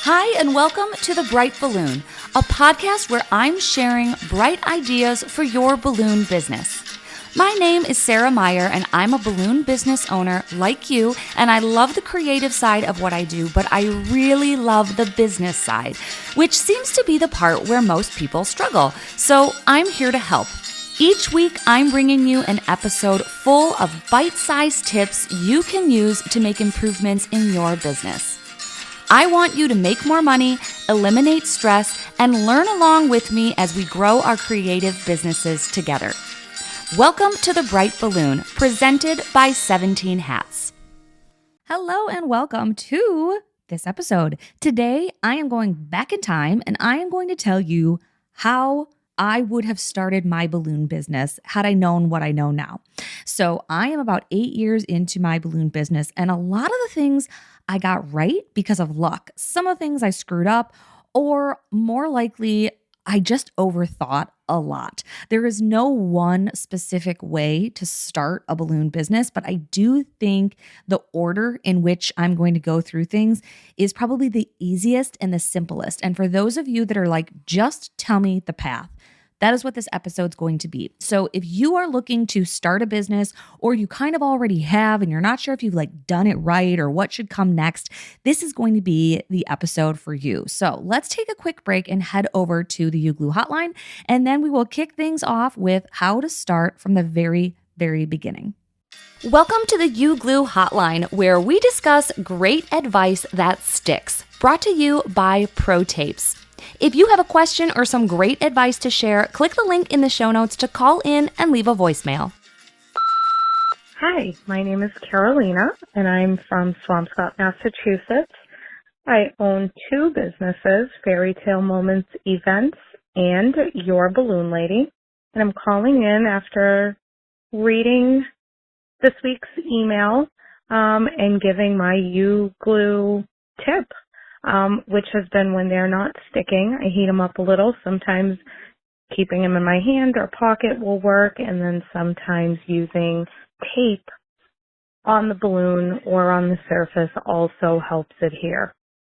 Hi, and welcome to The Bright Balloon, a podcast where I'm sharing bright ideas for your balloon business. My name is Sarah Meyer, and I'm a balloon business owner like you, and I love the creative side of what I do, but I really love the business side, which seems to be the part where most people struggle. So I'm here to help. Each week, I'm bringing you an episode full of bite-sized tips you can use to make improvements in your business. I want you to make more money, eliminate stress, and learn along with me as we grow our creative businesses together. Welcome to The Bright Balloon, presented by 17 Hats. Hello and welcome to this episode. Today, I am going back in time and I am going to tell you how I would have started my balloon business had I known what I know now. So I am about 8 years into my balloon business, and a lot of the things I got right because of luck. Some of the things I screwed up, or more likely, I just overthought a lot. There is no one specific way to start a balloon business, but I do think the order in which I'm going to go through things is probably the easiest and the simplest. And for those of you that are like, just tell me the path, that is what this episode's going to be. So if you are looking to start a business, or you kind of already have and you're not sure if you've done it right or what should come next, this is going to be the episode for you. So let's take a quick break and head over to the UGlue hotline, and then we will kick things off with how to start from the very, very beginning. Welcome to the UGlue hotline, where we discuss great advice that sticks. Brought to you by Pro Tapes. If you have a question or some great advice to share, click the link in the show notes to call in and leave a voicemail. Hi, my name is Carolina, and I'm from Swampscott, Massachusetts. I own 2 businesses, Fairy Tale Moments Events and Your Balloon Lady. And I'm calling in after reading this week's email and giving my UGlue tip. Which has been when they're not sticking, I heat them up a little. Sometimes keeping them in my hand or pocket will work, and then sometimes using tape on the balloon or on the surface also helps adhere.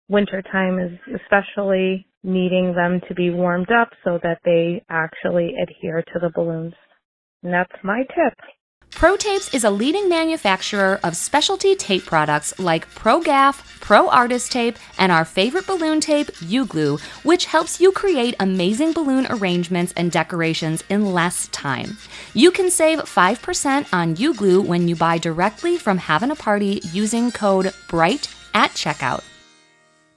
Wintertime is especially needing them to be warmed up so that they actually adhere to the balloons. And that's my tip. Pro Tapes is a leading manufacturer of specialty tape products like Pro Gaff, Pro Artist Tape, and our favorite balloon tape, UGlue, which helps you create amazing balloon arrangements and decorations in less time. You can save 5% on UGlue when you buy directly from Having a Party using code BRIGHT at checkout.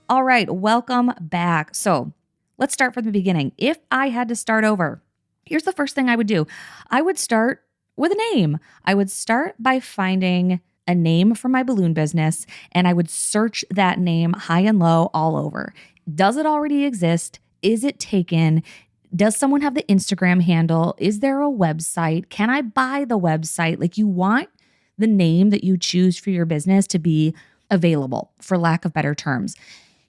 All right, welcome back. So let's start from the beginning. If I had to start over, here's the first thing I would do. I would start with a name. I would start by finding a name for my balloon business, and I would search that name high and low all over. Does it already exist? Is it taken? Does someone have the Instagram handle? Is there a website? Can I buy the website? You want the name that you choose for your business to be available, for lack of better terms.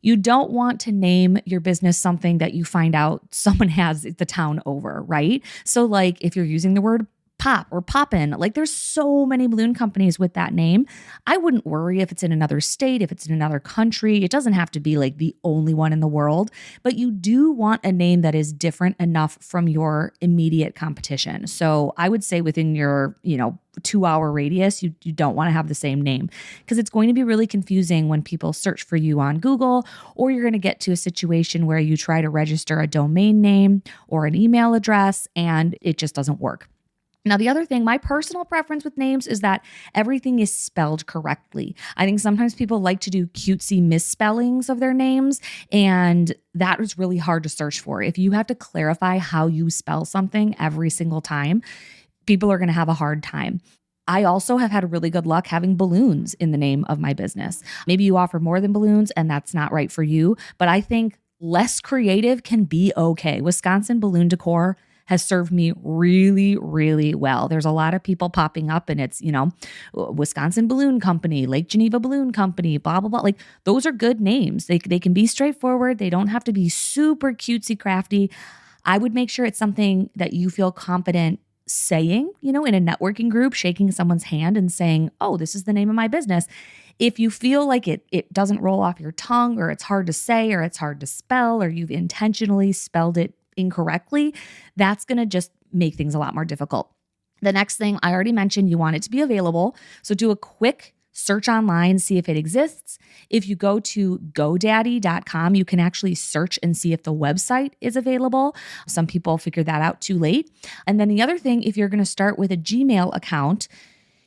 You don't want to name your business something that you find out someone has the town over, right? So if you're using the word pop or poppin', there's so many balloon companies with that name. I wouldn't worry if it's in another state, if it's in another country. It doesn't have to be the only one in the world, but you do want a name that is different enough from your immediate competition. So I would say within your, 2-hour radius, you don't want to have the same name, because it's going to be really confusing when people search for you on Google, or you're going to get to a situation where you try to register a domain name or an email address and it just doesn't work. Now, the other thing, my personal preference with names is that everything is spelled correctly. I think sometimes people like to do cutesy misspellings of their names, and that is really hard to search for. If you have to clarify how you spell something every single time, people are going to have a hard time. I also have had really good luck having balloons in the name of my business. Maybe you offer more than balloons and that's not right for you, but I think less creative can be okay. Wisconsin Balloon Decor has served me really, really well. There's a lot of people popping up, and it's, Wisconsin Balloon Company, Lake Geneva Balloon Company, blah, blah, blah. Those are good names. They can be straightforward. They don't have to be super cutesy crafty. I would make sure it's something that you feel confident saying, in a networking group, shaking someone's hand and saying, oh, this is the name of my business. If you feel like it doesn't roll off your tongue, or it's hard to say, or it's hard to spell, or you've intentionally spelled it incorrectly, that's going to just make things a lot more difficult. The next thing I already mentioned, you want it to be available. So do a quick search online, see if it exists. If you go to GoDaddy.com, you can actually search and see if the website is available. Some people figure that out too late. And then the other thing, if you're going to start with a Gmail account,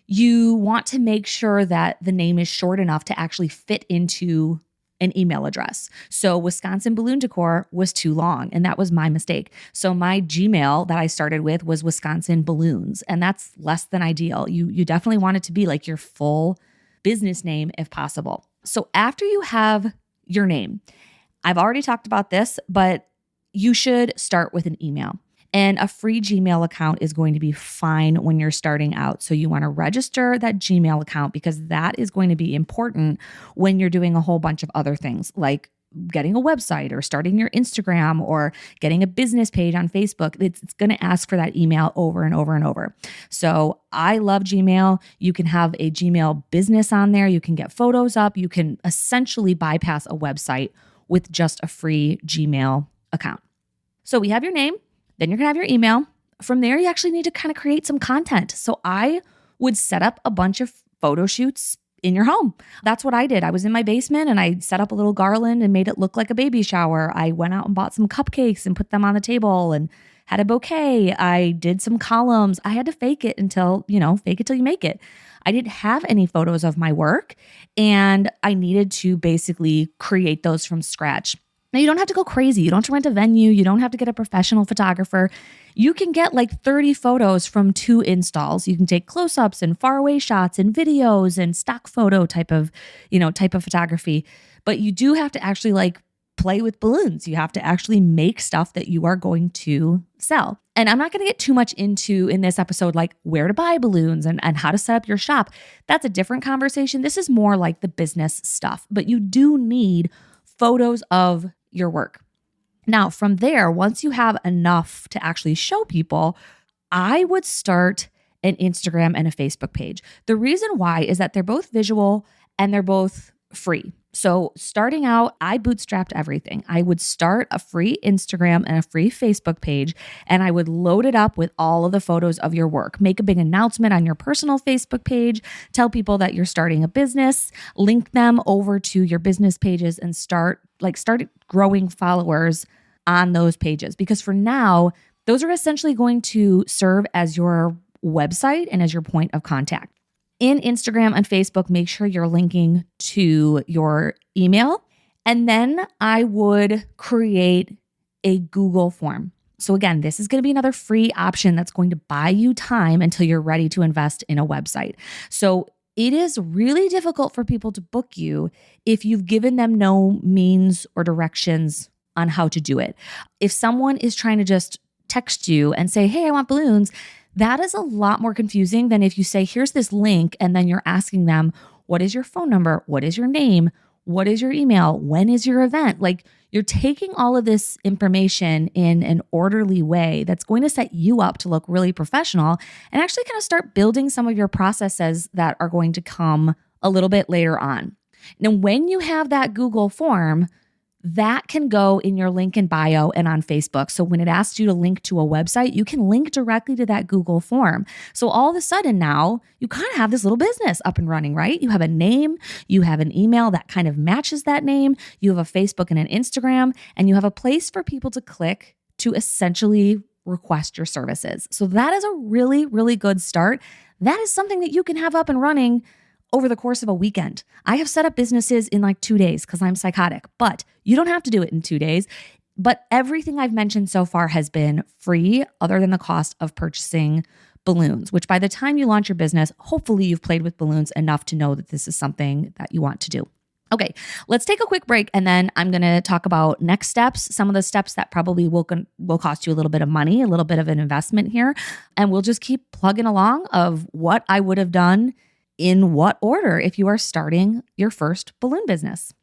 you want to make sure that the name is short enough to actually fit into an email address. So Wisconsin Balloon Decor was too long, and that was my mistake. So my Gmail that I started with was Wisconsin Balloons, and that's less than ideal. You definitely want it to be like your full business name if possible. So after you have your name, I've already talked about this, but you should start with an email. And a free Gmail account is going to be fine when you're starting out. So you want to register that Gmail account, because that is going to be important when you're doing a whole bunch of other things like getting a website or starting your Instagram or getting a business page on Facebook. It's going to ask for that email over and over and over. So I love Gmail. You can have a Gmail business on there. You can get photos up. You can essentially bypass a website with just a free Gmail account. So we have your name. Then you're going to have your email. From there, you actually need to kind of create some content. So I would set up a bunch of photo shoots in your home. That's what I did. I was in my basement and I set up a little garland and made it look like a baby shower. I went out and bought some cupcakes and put them on the table and had a bouquet. I did some columns. I had to fake it till you make it. I didn't have any photos of my work, and I needed to basically create those from scratch. Now, you don't have to go crazy. You don't have to rent a venue. You don't have to get a professional photographer. You can get like 30 photos from 2 installs. You can take close-ups and faraway shots and videos and stock photo type of photography. But you do have to actually play with balloons. You have to actually make stuff that you are going to sell. And I'm not going to get too much into in this episode, like where to buy balloons and how to set up your shop. That's a different conversation. This is more like the business stuff, but you do need photos of your work. Now, from there, once you have enough to actually show people, I would start an Instagram and a Facebook page. The reason why is that they're both visual and they're both free. So starting out, I bootstrapped everything. I would start a free Instagram and a free Facebook page, and I would load it up with all of the photos of your work. Make a big announcement on your personal Facebook page, tell people that you're starting a business, link them over to your business pages, and start growing followers on those pages. Because for now, those are essentially going to serve as your website and as your point of contact. In Instagram and Facebook, make sure you're linking to your email. And then I would create a Google form. So again, this is going to be another free option that's going to buy you time until you're ready to invest in a website. So it is really difficult for people to book you if you've given them no means or directions on how to do it. If someone is trying to just text you and say, hey, I want balloons, that is a lot more confusing than if you say, here's this link, and then you're asking them, what is your phone number? What is your name? What is your email? When is your event? You're taking all of this information in an orderly way that's going to set you up to look really professional and actually kind of start building some of your processes that are going to come a little bit later on. Now, when you have that Google form, that can go in your link in bio and on Facebook. So when it asks you to link to a website, you can link directly to that Google form. So all of a sudden now you kind of have this little business up and running, right? You have a name, you have an email that kind of matches that name, you have a Facebook and an Instagram, and you have a place for people to click to essentially request your services. So that is a really, really good start. That is something that you can have up and running over the course of a weekend. I have set up businesses in 2 days because I'm psychotic, but you don't have to do it in 2 days. But everything I've mentioned so far has been free other than the cost of purchasing balloons, which by the time you launch your business, hopefully you've played with balloons enough to know that this is something that you want to do. Okay, let's take a quick break, and then I'm going to talk about next steps, some of the steps that probably will cost you a little bit of money, a little bit of an investment here, and we'll just keep plugging along of what I would have done in what order if you are starting your first balloon business.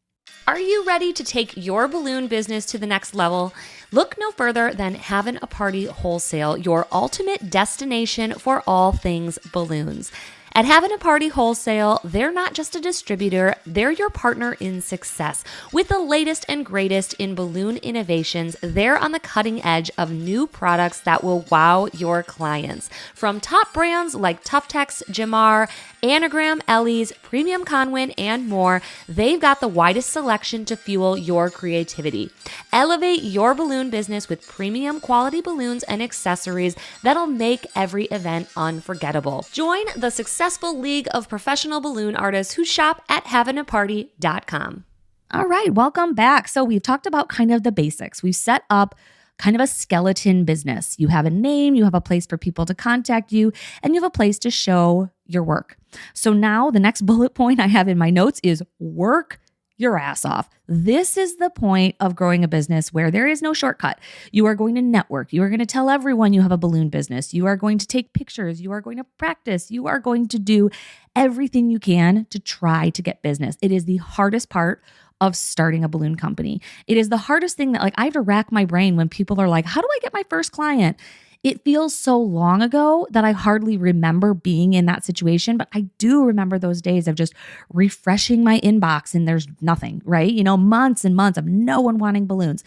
Are you ready to take your balloon business to the next level? Look no further than Havin' a Party Wholesale, your ultimate destination for all things balloons. At Having a Party Wholesale, they're not just a distributor, they're your partner in success. With the latest and greatest in balloon innovations, they're on the cutting edge of new products that will wow your clients. From top brands like Tuftex, Jamar, Anagram, Ellie's, Premium Conwin, and more, they've got the widest selection to fuel your creativity. Elevate your balloon business with premium quality balloons and accessories that'll make every event unforgettable. Join the successful league of professional balloon artists who shop at haveinaparty.com. All right, welcome back. So we've talked about kind of the basics. We've set up kind of a skeleton business. You have a name, you have a place for people to contact you, and you have a place to show your work. So now the next bullet point I have in my notes is work your ass off. This is the point of growing a business where there is no shortcut. You are going to network. You are going to tell everyone you have a balloon business. You are going to take pictures. You are going to practice. You are going to do everything you can to try to get business. It is the hardest part of starting a balloon company. It is the hardest thing that I have to rack my brain when people are like, how do I get my first client? It feels so long ago that I hardly remember being in that situation, but I do remember those days of just refreshing my inbox and there's nothing, right? Months and months of no one wanting balloons.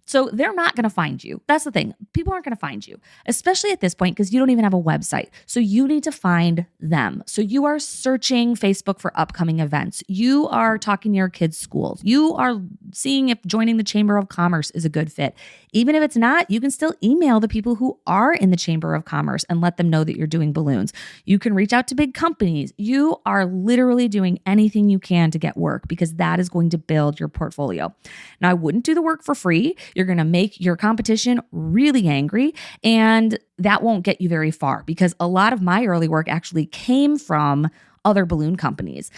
So they're not going to find you. That's the thing. People aren't going to find you, especially at this point, because you don't even have a website. So you need to find them. So you are searching Facebook for upcoming events. You are talking to your kids' schools. You are seeing if joining the Chamber of Commerce is a good fit. Even if it's not, you can still email the people who are in the Chamber of Commerce and let them know that you're doing balloons. You can reach out to big companies. You are literally doing anything you can to get work because that is going to build your portfolio. Now, I wouldn't do the work for free. You're going to make your competition really angry, and that won't get you very far because a lot of my early work actually came from other balloon companies.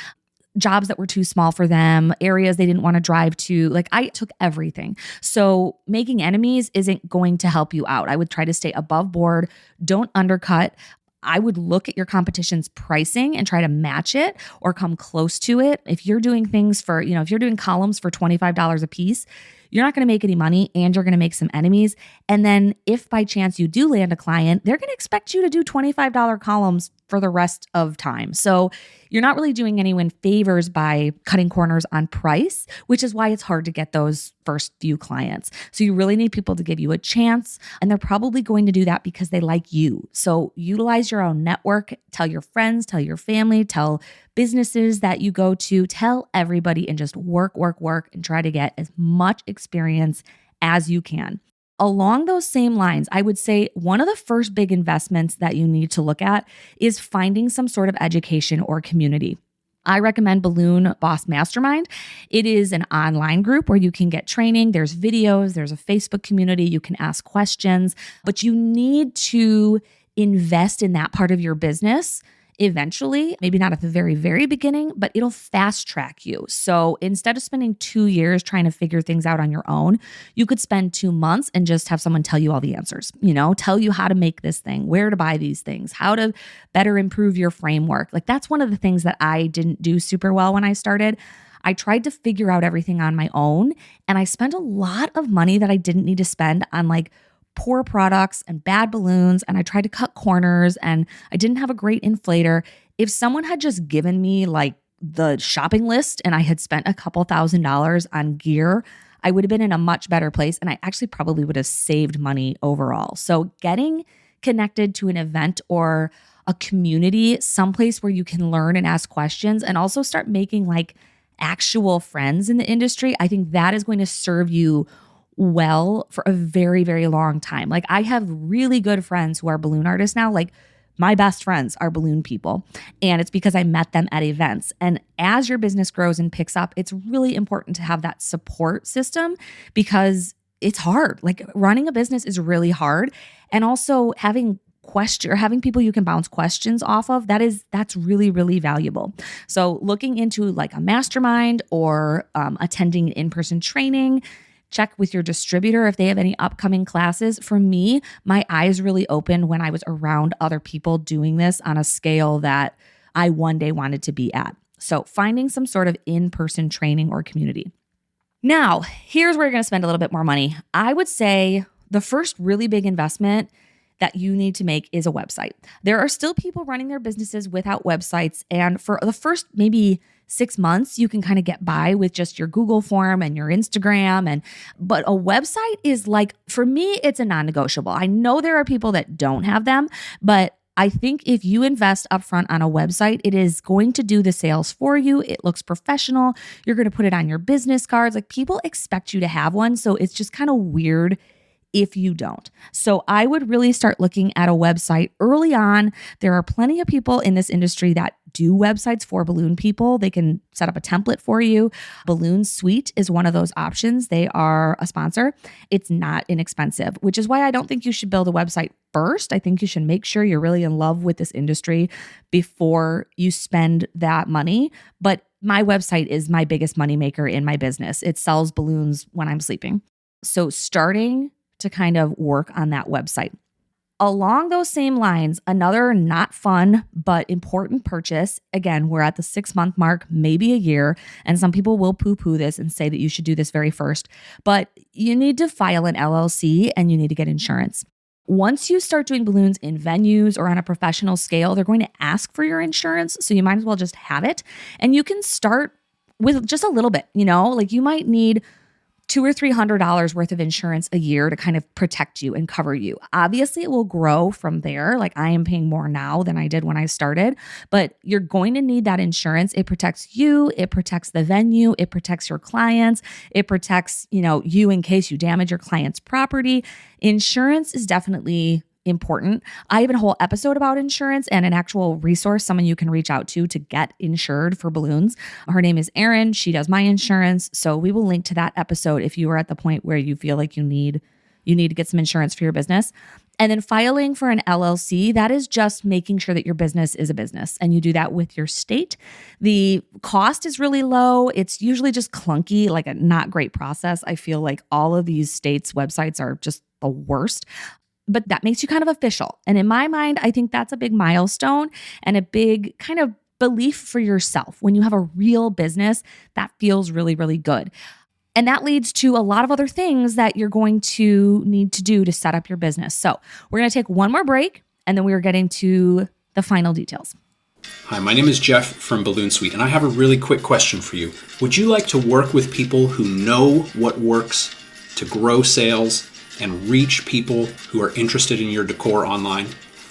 Jobs that were too small for them, areas they didn't want to drive to. I took everything. So making enemies isn't going to help you out. I would try to stay above board. Don't undercut. I would look at your competition's pricing and try to match it or come close to it. If you're doing things for, if you're doing columns for $25 a piece, you're not going to make any money and you're going to make some enemies. And then if by chance you do land a client, they're going to expect you to do $25 columns for the rest of time. So you're not really doing anyone favors by cutting corners on price, which is why it's hard to get those first few clients. So you really need people to give you a chance, and they're probably going to do that because they like you. So utilize your own network, tell your friends, tell your family, tell businesses that you go to, tell everybody, and just work, and try to get as much experience as you can. Along those same lines, I would say one of the first big investments that you need to look at is finding some sort of education or community. I recommend Balloon Boss Mastermind. It is an online group where you can get training. There's videos, there's a Facebook community, you can ask questions, but you need to invest in that part of your business eventually, maybe not at the very, very beginning, but it'll fast track you. So instead of spending 2 years trying to figure things out on your own, you could spend 2 months and just have someone tell you all the answers, tell you how to make this thing, where to buy these things, how to better improve your framework. That's one of the things that I didn't do super well when I started. I tried to figure out everything on my own, and I spent a lot of money that I didn't need to spend on poor products and bad balloons, and I tried to cut corners, and I didn't have a great inflator. If someone had just given me the shopping list and I had spent a couple $1,000s on gear, I would have been in a much better place, and I actually probably would have saved money overall. So getting connected to an event or a community, someplace where you can learn and ask questions and also start making actual friends in the industry, I think that is going to serve you well for a very, very long time. I have really good friends who are balloon artists now. My best friends are balloon people, and it's because I met them at events. And as your business grows and picks up, it's really important to have that support system because it's hard. Running a business is really hard. And also having people you can bounce questions off of, that's really, really valuable. So looking into a mastermind or attending in-person training, check with your distributor if they have any upcoming classes. For me, my eyes really opened when I was around other people doing this on a scale that I one day wanted to be at. So finding some sort of in-person training or community. Now, here's where you're going to spend a little bit more money. I would say the first really big investment that you need to make is a website. There are still people running their businesses without websites. And for the first maybe 6 months, you can kind of get by with just your Google form and your Instagram. But a website is like, for me, it's a non-negotiable. I know there are people that don't have them, but I think if you invest upfront on a website, it is going to do the sales for you. It looks professional. You're going to put it on your business cards. Like, people expect you to have one. So it's just kind of weird if you don't. So I would really start looking at a website early on. There are plenty of people in this industry that do websites for balloon people. They can set up a template for you. Balloon Suite is one of those options. They are a sponsor. It's not inexpensive, which is why I don't think you should build a website first. I think you should make sure you're really in love with this industry before you spend that money. But my website is my biggest moneymaker in my business. It sells balloons when I'm sleeping. So starting to kind of work on that website. Along those same lines, another not fun but important purchase. Again, we're at the 6-month mark, maybe a year, and some people will poo-poo this and say that you should do this very first. But you need to file an LLC and you need to get insurance. Once you start doing balloons in venues or on a professional scale, they're going to ask for your insurance, so you might as well just have it. And you can start with just a little bit, like you might need $200 or $300 worth of insurance a year to kind of protect you and cover you. Obviously, it will grow from there. Like, I am paying more now than I did when I started, but you're going to need that insurance. It protects you. It protects the venue. It protects your clients. It protects, you in case you damage your client's property. Insurance is definitely important. I have a whole episode about insurance and an actual resource, someone you can reach out to get insured for balloons. Her name is Erin. She does my insurance. So we will link to that episode if you are at the point where you feel like you need to get some insurance for your business. And then filing for an LLC, that is just making sure that your business is a business. And you do that with your state. The cost is really low. It's usually just clunky, like a not great process. I feel like all of these states' websites are just the worst. But that makes you kind of official. And in my mind, I think that's a big milestone and a big kind of belief for yourself. When you have a real business, that feels really, really good. And that leads to a lot of other things that you're going to need to do to set up your business. So we're going to take one more break, and then we are getting to the final details. Hi, my name is Jeff from Balloon Suite, and I have a really quick question for you. Would you like to work with people who know what works to grow sales and reach people who are interested in your decor online?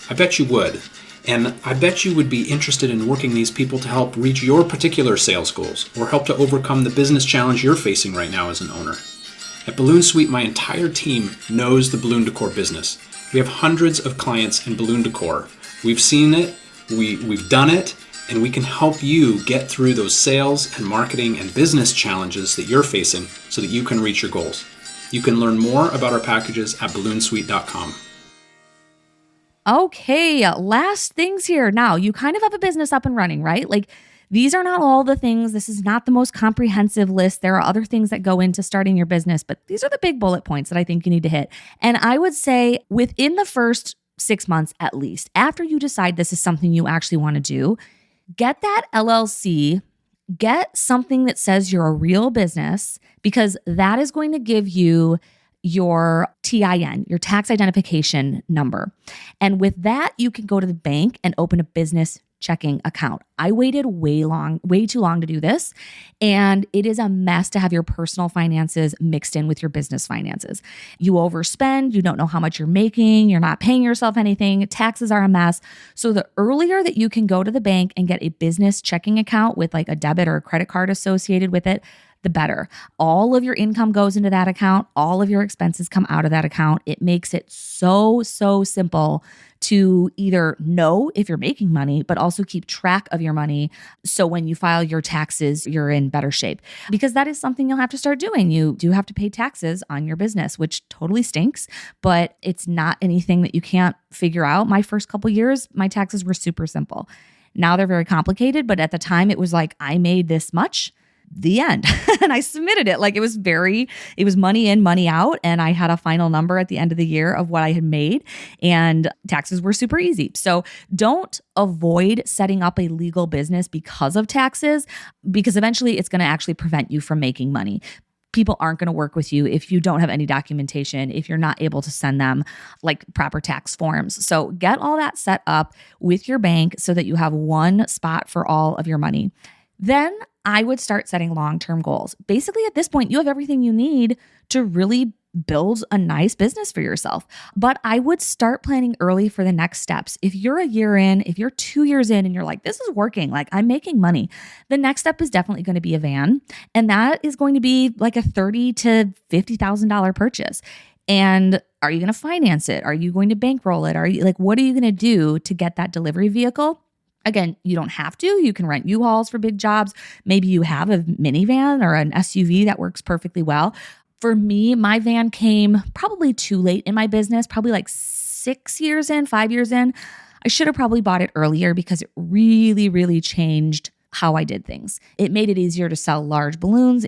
I bet you would. And I bet you would be interested in working these people to help reach your particular sales goals or help to overcome the business challenge you're facing right now as an owner. At Balloon Suite, my entire team knows the balloon decor business. We have hundreds of clients in balloon decor. We've seen it, we've done it, and we can help you get through those sales and marketing and business challenges that you're facing so that you can reach your goals. You can learn more about our packages at balloonsuite.com. Okay, last things here. Now, you kind of have a business up and running, right? Like, these are not all the things. This is not the most comprehensive list. There are other things that go into starting your business, but these are the big bullet points that I think you need to hit. And I would say within the first 6 months at least, after you decide this is something you actually want to do, get that LLC. Get something that says you're a real business, because that is going to give you your TIN, your tax identification number. And with that, you can go to the bank and open a business checking account. I waited way too long to do this. And it is a mess to have your personal finances mixed in with your business finances. You overspend, you don't know how much you're making, you're not paying yourself anything, taxes are a mess. So the earlier that you can go to the bank and get a business checking account with like a debit or a credit card associated with it, the better. All of your income goes into that account. All of your expenses come out of that account. It makes it so simple to either know if you're making money, but also keep track of your money. So when you file your taxes, you're in better shape, because that is something you'll have to start doing. You do have to pay taxes on your business, which totally stinks, but it's not anything that you can't figure out. My first couple years, my taxes were super simple. Now they're very complicated, but at the time it was like, I made this much. The end. And I submitted it. Like, it was money in, money out. And I had a final number at the end of the year of what I had made, and taxes were super easy. So don't avoid setting up a legal business because of taxes, because eventually it's going to actually prevent you from making money. people aren't going to work with you if you don't have any documentation, if you're not able to send them like proper tax forms. So get all that set up with your bank so that you have one spot for all of your money. Then I would start setting long-term goals. Basically, at this point, you have everything you need to really build a nice business for yourself. But I would start planning early for the next steps. If you're a year in, if you're 2 years in and you're like, this is working, like I'm making money, the next step is definitely going to be a van. And that is going to be like a $30,000 to $50,000 purchase. And are you going to finance it? Are you going to bankroll it? What are you going to do to get that delivery vehicle? Again, you don't have to. You can rent U-Hauls for big jobs. Maybe you have a minivan or an SUV that works perfectly well. For me, my van came probably too late in my business, probably like 5 years in. I should have probably bought it earlier because it really, really changed how I did things. It made it easier to sell large balloons.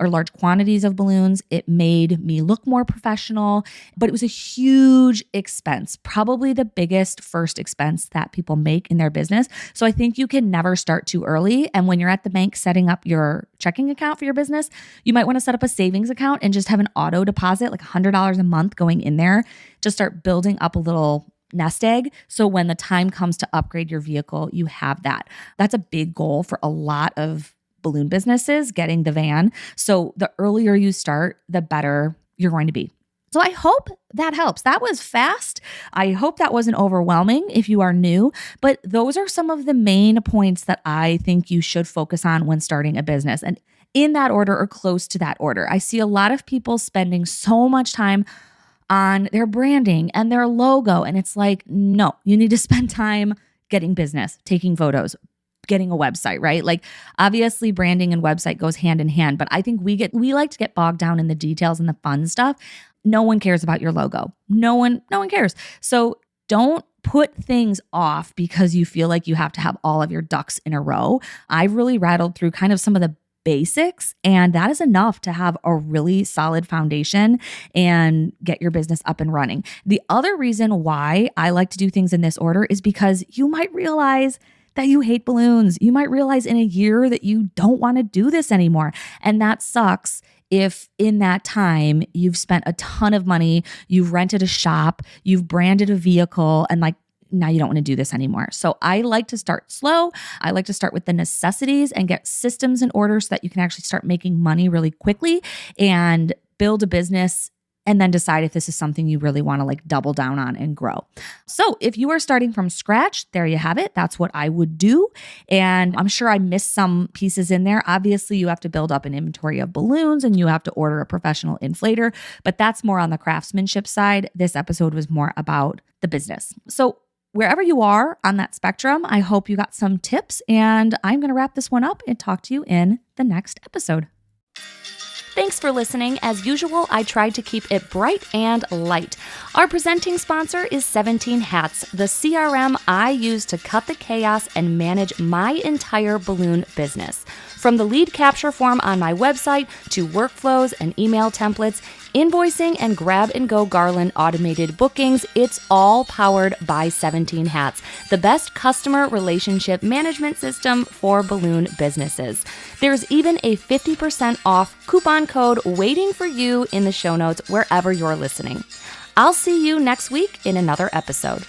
Large quantities of balloons. It made me look more professional, but it was a huge expense, probably the biggest first expense that people make in their business. So I think you can never start too early. And when you're at the bank setting up your checking account for your business, you might want to set up a savings account and just have an auto deposit, like $100 a month going in there. Just start building up a little nest egg. So when the time comes to upgrade your vehicle, you have that. That's a big goal for a lot of balloon businesses, getting the van. So the earlier you start, the better you're going to be. So I hope that helps. That was fast. I hope that wasn't overwhelming if you are new, but those are some of the main points that I think you should focus on when starting a business. And in that order or close to that order, I see a lot of people spending so much time on their branding and their logo. And it's like, no, you need to spend time getting business, taking photos, getting a website, right? Like obviously branding and website goes hand in hand, but I think we like to get bogged down in the details and the fun stuff. No one cares about your logo. No one cares. So don't put things off because you feel like you have to have all of your ducks in a row. I've really rattled through kind of some of the basics, and that is enough to have a really solid foundation and get your business up and running. The other reason why I like to do things in this order is because you might realize that you hate balloons. You might realize in a year that you don't want to do this anymore. And that sucks if in that time you've spent a ton of money, you've rented a shop, you've branded a vehicle, and like now you don't want to do this anymore. So I like to start slow. I like to start with the necessities and get systems in order so that you can actually start making money really quickly and build a business and then decide if this is something you really want to like double down on and grow. So if you are starting from scratch, there you have it. That's what I would do. And I'm sure I missed some pieces in there. Obviously, you have to build up an inventory of balloons and you have to order a professional inflator, but that's more on the craftsmanship side. This episode was more about the business. So wherever you are on that spectrum, I hope you got some tips, and I'm going to wrap this one up and talk to you in the next episode. Thanks for listening. As usual, I tried to keep it bright and light. Our presenting sponsor is 17 Hats, the CRM I use to cut the chaos and manage my entire balloon business. From the lead capture form on my website to workflows and email templates, invoicing and grab-and-go garland automated bookings, it's all powered by 17 Hats, the best customer relationship management system for balloon businesses. There's even a 50% off coupon code waiting for you in the show notes wherever you're listening. I'll see you next week in another episode.